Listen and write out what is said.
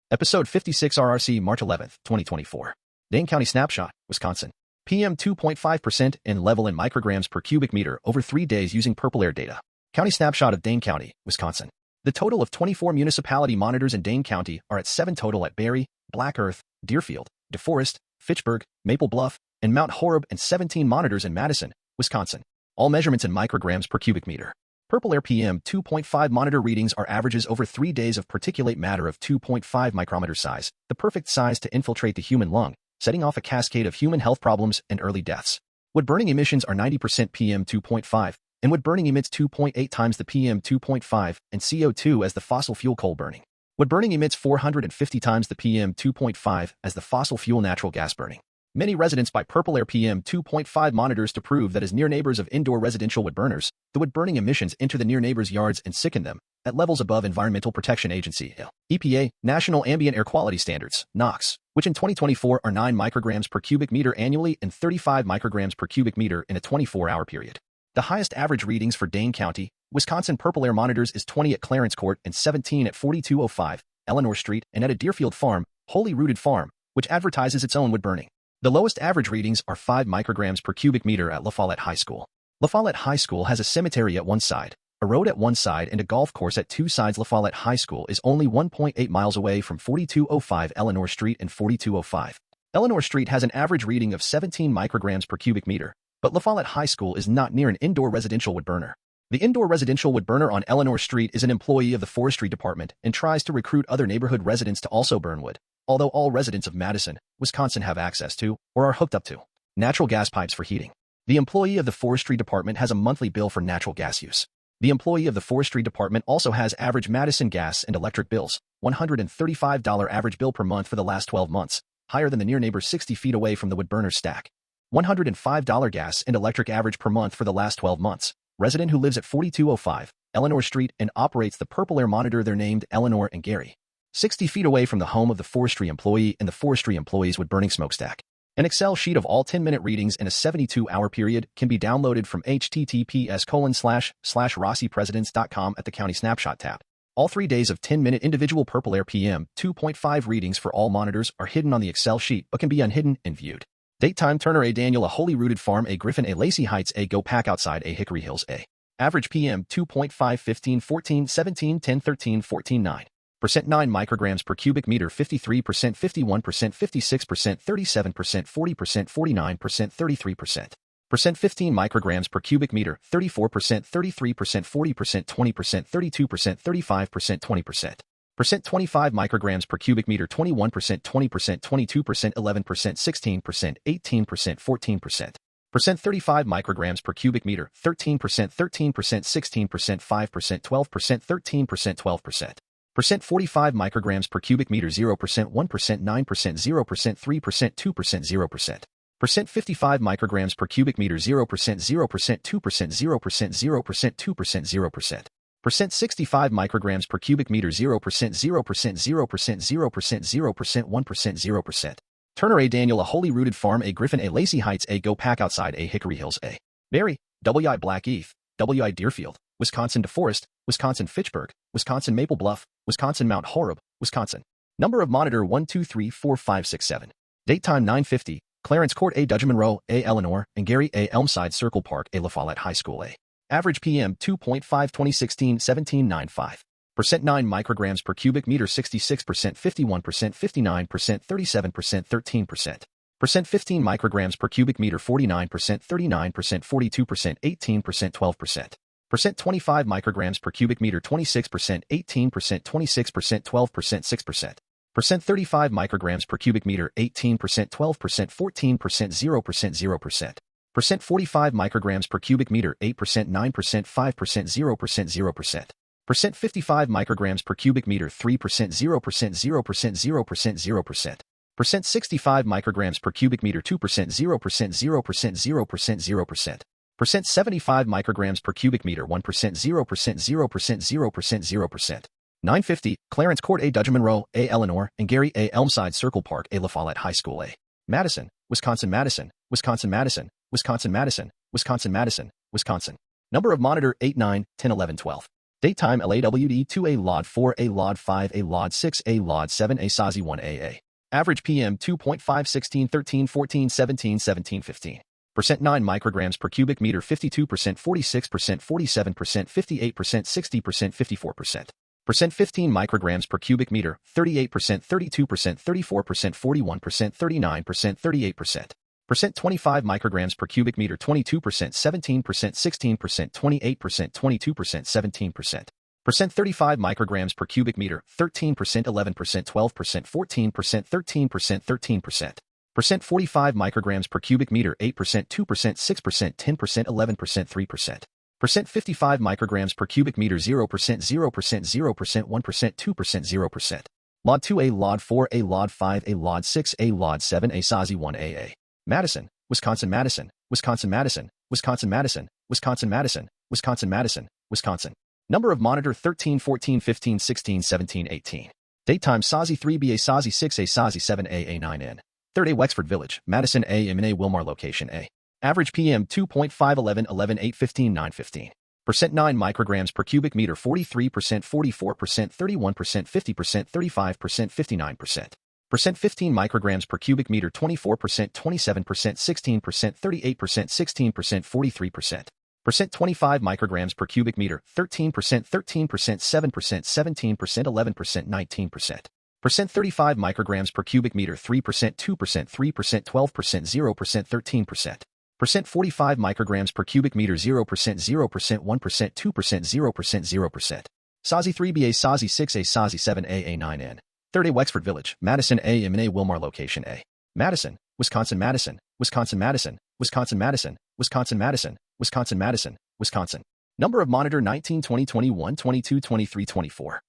Episode 56 RRC March 11, 2024. Dane County Snapshot, Wisconsin. PM 2.5% in level in micrograms per cubic meter over 3 days using PurpleAir Data. County Snapshot of Dane County, Wisconsin. The total of 24 municipality monitors in Dane County are at 7 total at Berry, Black Earth, Deerfield, Deforest, Fitchburg, Maple Bluff, and Mount Horeb, and 17 monitors in Madison, Wisconsin. All measurements in micrograms per cubic meter. PurpleAir PM 2.5 monitor readings are averages over 3 days of particulate matter of 2.5 micrometer size, the perfect size to infiltrate the human lung, setting off a cascade of human health problems and early deaths. Wood-burning emissions are 90% PM 2.5, and wood-burning emits 2.8 times the PM 2.5 and CO2 as the fossil fuel coal burning. Wood-burning emits 450 times the PM 2.5 as the fossil fuel natural gas burning. Many residents buy PurpleAir PM 2.5 monitors to prove that as near neighbors of indoor residential wood burners, the wood-burning emissions enter the near neighbors' yards and sicken them, at levels above Environmental Protection Agency EPA National Ambient Air Quality Standards NOx, which in 2024 are 9 micrograms per cubic meter annually and 35 micrograms per cubic meter in a 24-hour period. The highest average readings for Dane County, Wisconsin PurpleAir monitors is 20 at Clarence Court and 17 at 4205 Elinor Street and at a Deerfield farm, Holy Rooted Farm, which advertises its own wood burning. The lowest average readings are 5 micrograms per cubic meter at LaFollette High School. LaFollette High School has a cemetery at one side, a road at one side, and a golf course at 2 sides. LaFollette High School is only 1.8 miles away from 4205 Elinor Street and 4205. Elinor Street has an average reading of 17 micrograms per cubic meter, but LaFollette High School is not near an indoor residential wood burner. The indoor residential wood burner on Elinor Street is an employee of the Forestry Department and tries to recruit other neighborhood residents to also burn wood, although all residents of Madison, Wisconsin have access to, or are hooked up to, natural gas pipes for heating. The employee of the Forestry Department has a monthly bill for natural gas use. The employee of the Forestry Department also has average Madison gas and electric bills, $135 average bill per month for the last 12 months, higher than the near neighbor 60 feet away from the wood burner stack. $105 gas and electric average per month for the last 12 months. Resident who lives at 4205 Elinor Street and operates the PurpleAir monitor. They're named Elinor and Gary. 60 feet away from the home of the forestry employee and the forestry employee's wood-burning smokestack. An Excel sheet of all 10-minute readings in a 72-hour period can be downloaded from https://rossipresidents.com at the County Snapshot tab. All 3 days of 10-minute individual PurpleAir PM 2.5 readings for all monitors are hidden on the Excel sheet but can be unhidden and viewed. DateTime Turner A. Daniel A. Holy Rooted Farm A. Griffin A. Lacy Heights A. GoPackOutside A. Hickory Hills A. Average PM 2.5 15 14 17 10 13 14 9. Percent 9 micrograms per cubic meter 53%, 51%, 56%, 37%, 40%, 49%, 33%. Percent 15 micrograms per cubic meter 34%, 33%, 40%, 20%, 32%, 35%, 20%. Percent 25 micrograms per cubic meter 21%, 20%, 22%, 11%, 16%, 18%, 14%. Percent 35 micrograms per cubic meter 13%, 13%, 16%, 5%, 12%, 13%, 12%. Percent 45 micrograms per cubic meter 0%, 1%, 9%, 0%, 3%, 2%, 0%. Percent 55 micrograms per cubic meter 0%, 0%, 2%, 0%, 0%, 2%, 0%. Percent 65 micrograms per cubic meter 0%, 0%, 0%, 0%, 0%, 1%, 0%. Turner A. Daniel A. Holy Rooted Farm A. Griffin A. Lacy Heights A. GoPackOutside A. Hickory Hills A. Berry, W.I. Black Eath, W.I. Deerfield, Wisconsin Deforest, Wisconsin Fitchburg, Wisconsin Maple Bluff, Wisconsin Mount Horeb, Wisconsin. Number of monitor 1 2 3 4 5 6 7. Date time 9:50. Clarence Court A. Dudgeon-Monroe A. Elinor and Gary A. Elmside Circle Park A. LaFollette High School A. Average PM 2.5 2016 17.95. Percent 9 micrograms per cubic meter 66%, 51%, 59%, 37%, 13%. Percent 15 micrograms per cubic meter 49%, 39%, 42%, 18%, 12%. Percent 25 micrograms per cubic meter 26%, 18%, 26%, 12%, 6%. Percent 35 micrograms per cubic meter 18%, 12%, 14%, 0%, 0%. Percent 45 micrograms per cubic meter 8%, 9%, 5%, 0%, 0%. Percent 55 micrograms per cubic meter 3%, 0%, 0%, 0%, 0%. Percent 65 micrograms per cubic meter 2%, 0%, 0%, 0%, 0%. Percent 75 micrograms per cubic meter 1%, 0%, 0%, 0%, 0%. 950, Clarence Court A. Dudgeon-Monroe A. Elinor and Gary A. Elmside Circle Park A. LaFollette High School A. Madison, Wisconsin Madison, Wisconsin Madison, Wisconsin Madison, Wisconsin Madison, Wisconsin. Number of monitor 8 9 10 11 12. DateTime LAWD 2A LOD 4A LOD 5A LOD 6A LOD 7A SAZI 1AA. Average PM 2.5 16 13 14 17 17 15. Percent 9 micrograms per cubic meter 52%, 46%, 47%, 58%, 60%, 54%. Percent 15 micrograms per cubic meter 38%, 32%, 34%, 41%, 39%, 38%. Percent 25 micrograms per cubic meter 22%, 17%, 16%, 28%, 22%, 17%. Percent 35 micrograms per cubic meter 13%, 11%, 12%, 14%, 13%, 13%. Percent 45 micrograms per cubic meter 8%, 2%, 6%, 10%, 11%, 3%. Percent 55 micrograms per cubic meter 0%, 0%, 0%, 1%, 2%, 0%. Lod 2A, Lod 4A, Lod 5A, Lod 6A, Lod 7A, SAZI 1AA. Madison, Wisconsin, Madison, Wisconsin, Madison, Wisconsin, Madison, Wisconsin, Madison, Wisconsin, Madison, Wisconsin. Number of monitor 13, 14, 15, 16, 17, 18. DateTime SAZI 3BA, SAZI 6A, SAZI 7A, A9N. 3rd A, Wexford Village, Madison A, M&A, Wilmar location A. Average PM 2.5 11 11 8 15 9 15. Percent 9 micrograms per cubic meter 43%, 44%, 31%, 50%, 35%, 59%. Percent 15 micrograms per cubic meter 24%, 27%, 16%, 38%, 16%, 43%. Percent 25 micrograms per cubic meter 13%, 13%, 7%, 17%, 11%, 19%. Percent 35 micrograms per cubic meter 3%, 2%, 3%, 12%, 0%, 13%. Percent 45 micrograms per cubic meter 0%, 0%, 1%, 2%, 0%, 0%. SAZI 3BA, SAZI 6A, SAZI 7A, A9N. 3rd A, Wexford Village, Madison A, M&A, Wilmar location A. Madison, Wisconsin, Madison, Wisconsin, Madison, Wisconsin, Madison, Wisconsin, Madison, Wisconsin, Madison, Wisconsin. Number of monitor 19, 20, 21, 22, 23, 24.